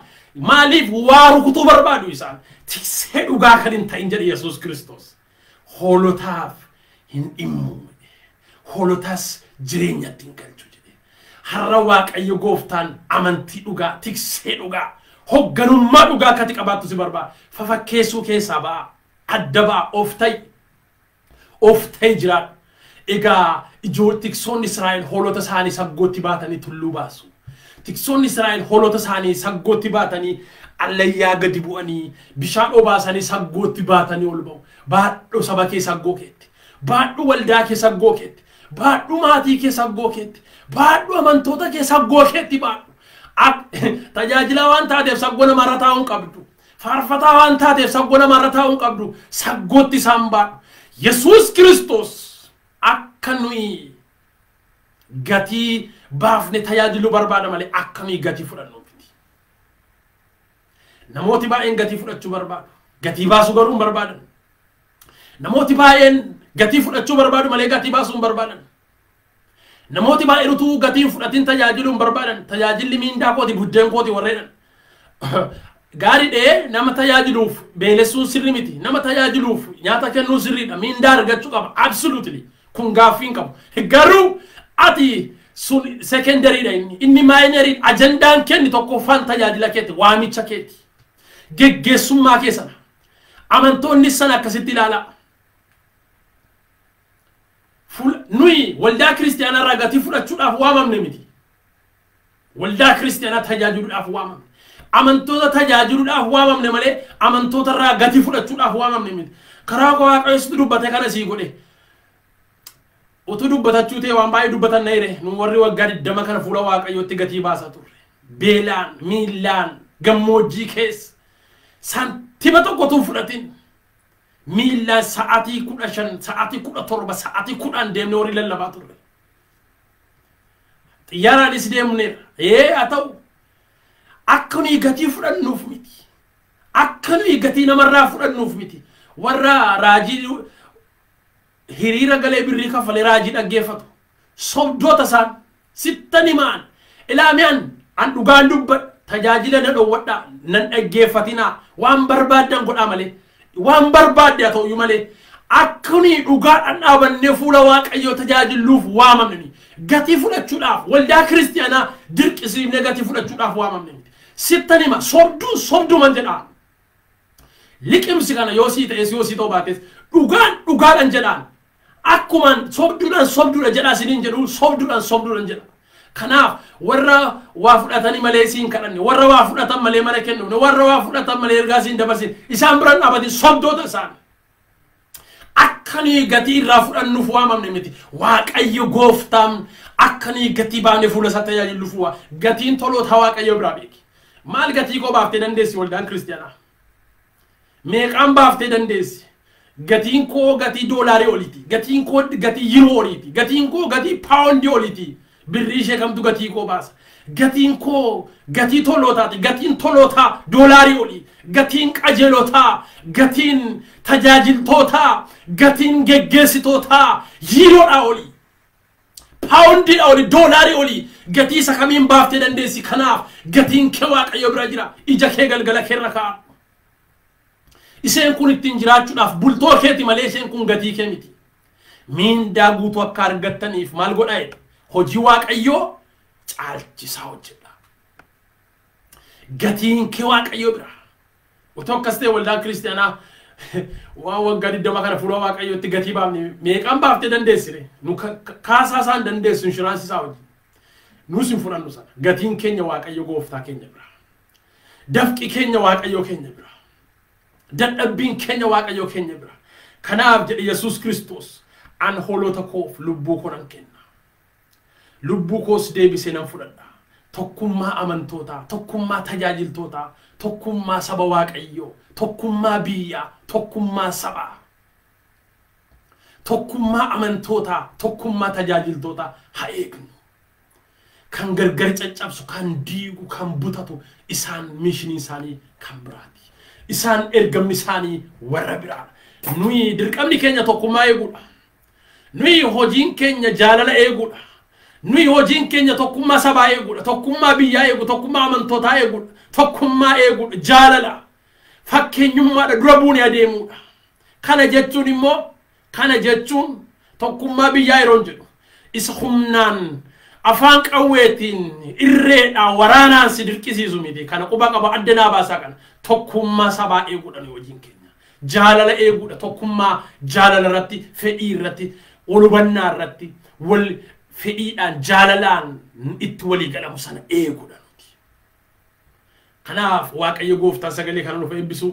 maaliif waa rukutuu barbaadu isaan tiksee dhugaa kan hin ta'in jedhe Yesuus Kristos hoolotaaf hin dhimmu hoolotas jireenyatti hin galchu jedhe har'a waaqayyo gooftaan amantii dhugaa tiksee dhugaa hogganummaa dhugaa akkati qabaattu si barbaada fafakkeessuu keessaa ba'a adda ba'a of ta'e jiraadhu egaa ijoo tiksoonni Israa'el hoolota isaanii saggootti baatanii tulluu baasu tiksoonni Israa'el hoolota isaanii saggootti baatanii allayyaa gadi bu'anii bishaan obaasanii saggootti baatanii ol ba'u baadhu saba kee saggoo keetti baadhu waldaa kee saggoo keetti baadhu maatii kee saggoo keetti baadhu amantoota kee saggoo keetti baadhu tajaajila waan taateef saggona marataa hun qabdu faarfataa waan taateef saggona marataa hun qabdu saggootti isaan baadhu Yesuus Kristos akka nuyi gatii baafne tajaajilu barbaada malee akkamii gatii fudhannu miti namooti baay'een gatii fudhachuu barbaadu gatii baasuu garuu hin barbaadan namooti baay'een gatii fudhachuu barbaadu malee gatii baasuu hin barbaadan namooti baay'een utuu gatii fudhatin tajaajilu hin barbaadan tajaajilli miindaa kooti buddeen kooti warreen gaarii dhee nama tajaajiluuf beelessuun sirri miti nama tajaajiluuf nyaata kennuu sirriidha mindaa argachuu qaba absolutely kun gaaffiin qabu garuu ati sun secondary inni minor ajandaan kenni tokkoffaan tajaajila keeti waamicha keeti geggeessummaa keessana amantoonni sana akkasitti ilaala nuyi waldaa kiristiyaanaa irraa gatii fudhachuudhaaf waamamne miti waldaa kiristiyaanaa tajaajiluudhaaf waamamne amantoota tajaajiluudhaaf waamamne malee amantoota irraa gatii fudhachuudhaaf waamamne miti karaa Waaqayyoo dubbate kana sii godhe utu dubbatachuu ta'e waan baay'ee dubbatan nayre nu warri waggaa 20 kana fuula Waaqayyootti gatii baasa turre beelaan miilaan gammoojjii keessa santima tokkotu fudhatin miilaan sa'aatii 15 sa'aatii 17 sa'aatii 10 deemne warri lallabaa turre xiyyaaraanis deemneera ata'u akka nuyi gatii fudhannuuf miti akka nuyi gatii namarraa fudhannuuf miti warra raajii hiriira galee birrii kafalee raajii dhaggeeffatu sobdoota isaan sittani maan ilaamiyaan an dhugaan dubbadha tajaajila na dhowwadha nan dhaggeeffatinaa waan barbaadan godhaa malee waan barbaadde haa ta'uyyuu malee akka nuyi dhugaadhaan dhaabannee fuula Waaqayyoo tajaajiluuf waamamne gatii fudhachuudhaaf waldaa kiristiyaanaa dirqisiifnee gatii fudhachuudhaaf waamamne sittani ma sobduman jedhaan liqimsi kana yoo sii ta'es yoo sii ta'u baates dhugaadhaan jedhaan akkuman sobduudha jedhaa siniin jedhu sobduudhaan jedha kanaaf warra waa fudhatanii malee siin kadhanne warra waa fudhatan malee mana kennu warra waa fudhatan malee ergaa siin dabarsin isaan biran dhaabati sobdoota isaan akkanii gatii irraa fudhannuuf waamamne miti Waaqayyo gooftaan akkanii gatii baanee fuula isaa tajaajiluuf gatiin toloota Waaqayyo biraa beeki maal gatii koo baaftee dandeessi waldaan kiristiyaanaa meeqaan baaftee dandeessi gatiin koo gatii doolaarii oliiti gatiin koo gatii yiroo oliiti gatiin koo gatii paawundii oliiti birrii ishee kamtu gatii koo baasa gatiin koo gatii tolootaati gatiin tolootaa doolaarii olii gatiin qajeelotaa gatiin tajaajiltootaa gatiin geggeessitootaa yiroodhaa olii paawundii oli doolaarii oli gatii isa kamiin baaftee dandeessi kanaaf gatiin kee Waaqayyo bira jira ija kee galgala kee irra kaa'adhu iseen kun ittiin jiraachuudhaaf bultoo keeti malee iseen kun gatii kee miti miindaa guutuu akka argattaniif maal godhaa hojii Waaqayyoo caalchisaa hojjedha gatiin kee Waaqayyo bira otoo akkas ta'e waldaan kiristiyaanaa waan waggaa 20 kana fuula Waaqayyootti gatii baafne meeqaan baaftee dandeessire nu kaasaa isaan dandeessu inshuraansii isaa hojii nus hin fudhannu sana gatiin keenya Waaqayyo gooftaa keenya bira dafqi keenya Waaqayyo keenya bira dadhabbiin keenya Waaqayyo keenya bira kanaaf jedhe Yesuus Kiristoos an hoolota koof lubbuu koo nan kenna lubbuu koos deebisee nan fudhadha tokkummaa amantootaa tokkummaa tajaajiltootaa tokkummaa saba Waaqayyoo tokkummaa biyyaa tokkummaa sabaa tokkummaa amantootaa tokkummaa tajaajiltootaa haa eegnu kan gargar caccabsu kan diigu kan butatu isaan mishinii isaanii kan biraati isaan ergamni isaanii warra biraa nuyi dirqamni keenya tokkummaa eeguudha nuyi hojiin keenya jaalala eeguudha nuyi hojiin keenya tokkummaa sabaa eeguudha tokkummaa biyyaa eegu tokkummaa amantootaa eeguudha tokkummaa eeguudha jaalala fakkeenyummaadha dura buunee adeemuudha kana jechuun immoo kana jechuun tokkummaa biyyaa yeroon jedhu isa humnaan afaan qawweetiin irreedhaan waraanaan si dirqisiisu miti kana quba qaba addanaa baasaa kana tokkummaa sabaa eeguudha hojiin keenya jaalala eeguudha tokkummaa jaalala irratti fedhii irratti walubannaa irratti wal fedhiidhaan jaalalaan itti walii galamu sana eeguudha kanaaf Waaqayyo gooftaan sagalee kana nuuf eebbisu